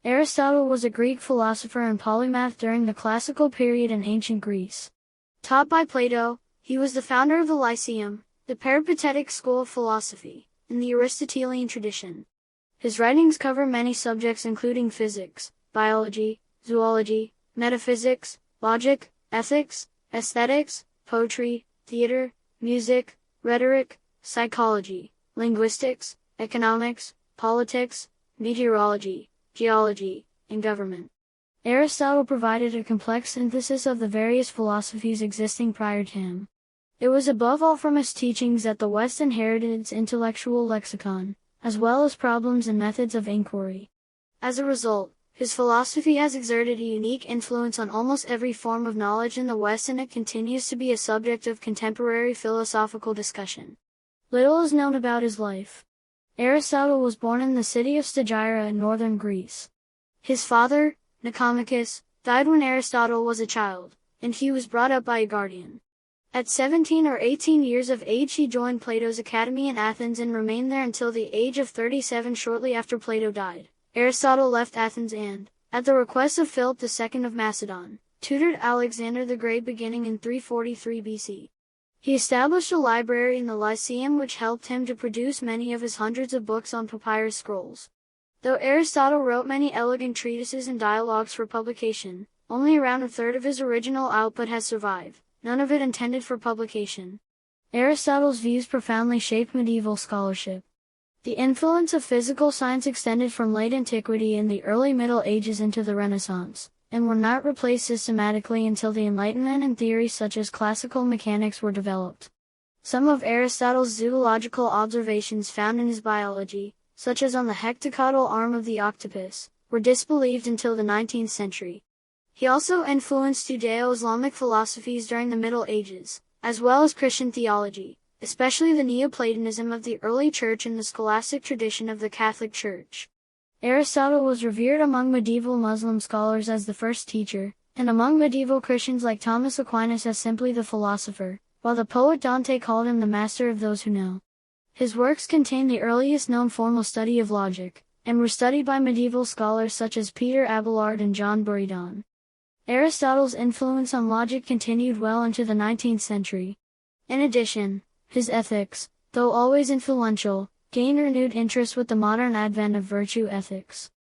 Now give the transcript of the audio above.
Aristotle was a Greek philosopher and polymath during the classical period in ancient Greece. Taught by Plato, he was the founder of the Lyceum, the Peripatetic school of philosophy, in the Aristotelian tradition. His writings cover many subjects including physics, biology, zoology, metaphysics, logic, ethics, aesthetics, poetry, theater, music, rhetoric, psychology, linguistics, economics, politics, meteorology, geology, and government. Aristotle provided a complex synthesis of the various philosophies existing prior to him. It was above all from his teachings that the West inherited its intellectual lexicon, as well as problems and methods of inquiry. As a result, his philosophy has exerted a unique influence on almost every form of knowledge in the West, and it continues to be a subject of contemporary philosophical discussion. Little is known about his life. Aristotle was born in the city of Stagira in northern Greece. His father, Nicomachus, died when Aristotle was a child, and he was brought up by a guardian. At 17 or 18 years of age he joined Plato's academy in Athens and remained there until the age of 37. Shortly after Plato died, Aristotle left Athens and, at the request of Philip II of Macedon, tutored Alexander the Great beginning in 343 BC. He established a library in the Lyceum which helped him to produce many of his hundreds of books on papyrus scrolls. Though Aristotle wrote many elegant treatises and dialogues for publication, only around a third of his original output has survived, none of it intended for publication. Aristotle's views profoundly shaped medieval scholarship. The influence of physical science extended from late antiquity and the early Middle Ages into the Renaissance, and were not replaced systematically until the Enlightenment, and theories such as classical mechanics were developed. Some of Aristotle's zoological observations found in his biology, such as on the hectocaudal arm of the octopus, were disbelieved until the 19th century. He also influenced Judeo-Islamic philosophies during the Middle Ages, as well as Christian theology, especially the Neoplatonism of the early Church and the scholastic tradition of the Catholic Church. Aristotle was revered among medieval Muslim scholars as the first teacher, and among medieval Christians like Thomas Aquinas as simply the philosopher, while the poet Dante called him the master of those who know. His works contain the earliest known formal study of logic, and were studied by medieval scholars such as Peter Abelard and John Buridan. Aristotle's influence on logic continued well into the 19th century. In addition, his ethics, though always influential, gained renewed interest with the modern advent of virtue ethics.